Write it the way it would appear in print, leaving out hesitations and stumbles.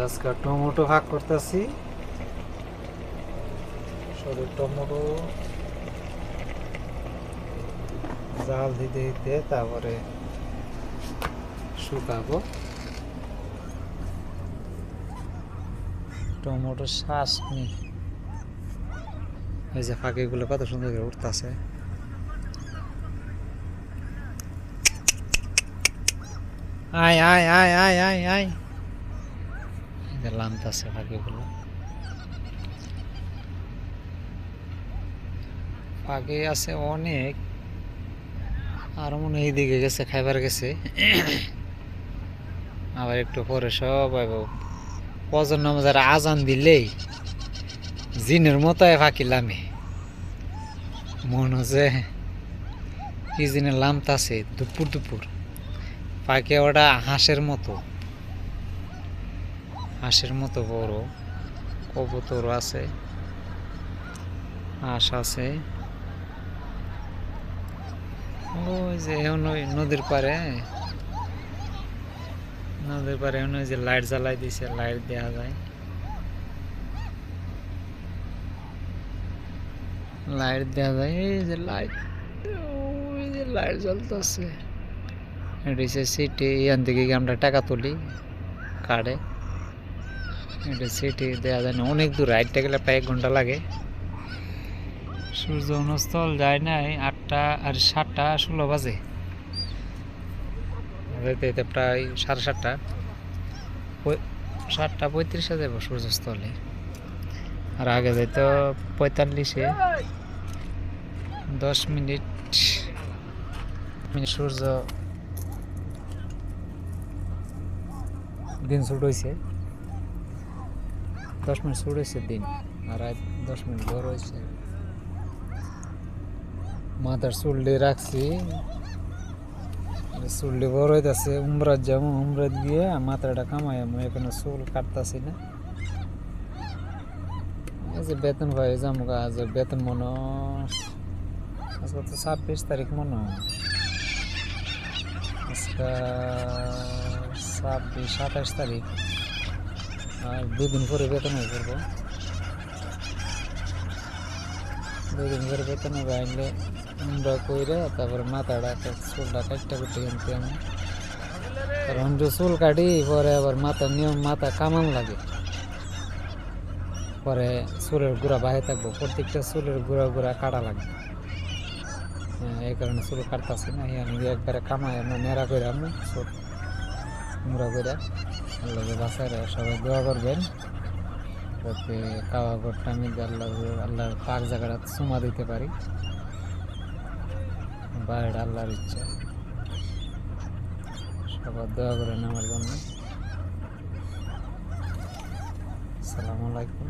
আজকে টমেটো ভাগ করতেছি। সরু টমেটো জাল দিতে দিতে তারপরে শুকাবো। টমেটো শ্বাস নি, এই যে ফাঁকিগুলো কত সুন্দর করে উঠতেছে। আয় আয় আয় আয় আয় আয়, লামতাছে ফাঁকিগুলো। ফাঁকি আছে অনেক, আর মনে হয় এইদিকে গেছে, খাইবার গেছে। আবার একটু পরে সবাই ফজর নামাজের আজান দিলেই জিনের মতো ফাঁকি লামে, মনে হচ্ছে কি জিনে লামতাছে দুপুর দুপুর। পাখি ওটা হাঁসের মতো, হাঁসের মতো বড়। কবুতর আছে, হাঁস আছে। ওই যে নদীর পারে, নদীর পারে ওই যে লাইট জ্বালাই দিছে, লাইট দেওয়া যায়। লাইট দেওয়া যায়, এই যে লাইট, ওই যে লাইট জ্বলতেছে। এটা হচ্ছে সিটি, এখান থেকে আমরা টাকা তুলি কার্ডে। এটা সিটি দেওয়া যায় না, অনেক দূর হাইটটা গেলে প্রায় 1 ঘন্টা লাগে। সূর্য অস্তল যায় নাই 8টা আর 7টা 16 বাজে, যেতে প্রায় 7:30টা, 7টা 35-এ যাবো সূর্যাস্তলে। আর আগে যাইতো 45-এ, 10 মিনিট সূর্য দিন শুট হয়েছে, 10 মিনিট শুট হয়েছে দিন, আর 10 মিনিট ভোর হয়েছে। মাথার চুল দিয়ে রাখছি, চুল দিয়ে বড় হইতেছে। উমরাত যাবো, উমরাত গিয়ে মাথাটা কামাই, আমি এখানে চুল কাটতেছি না। এই যে বেতন পাই যাবো, আজ বেতন মনে আজকে তো 26 তারিখ মনে হয়, আজকে 26-27 তারিখ, আর 2 দিন পরে বেতন হয়ে পড়বো। 2 দিন পরে বেতন হবে, আইলে উমরা কইরে তারপরে মাথাটা চুলটা কাটতে করতে কিনতে আমি। কারণ যে চুল কাটি পরে আবার মাথা নিয়ম, মাথা কামান লাগে, পরে চুলের গুঁড়া বাহে থাকবো, প্রত্যেকটা চুলের গুঁড়া গুঁড়া কাটা লাগবে। এই কারণে চুল কাটতেছি না, একবারে কামাই আমরা নেড়া করে আমি চুল মুড়া করে। আল্লাহ বাসায় সবাই দোয়া করবেন যাতে কাওয়া ঘরটা আমি আল্লাহর পাক জায়গাটা চুমা দিতে পারি। বাইরে আল্লাহর ইচ্ছা, সবাই দোয়া করেন আমার জন্য। আসসালামু আলাইকুম।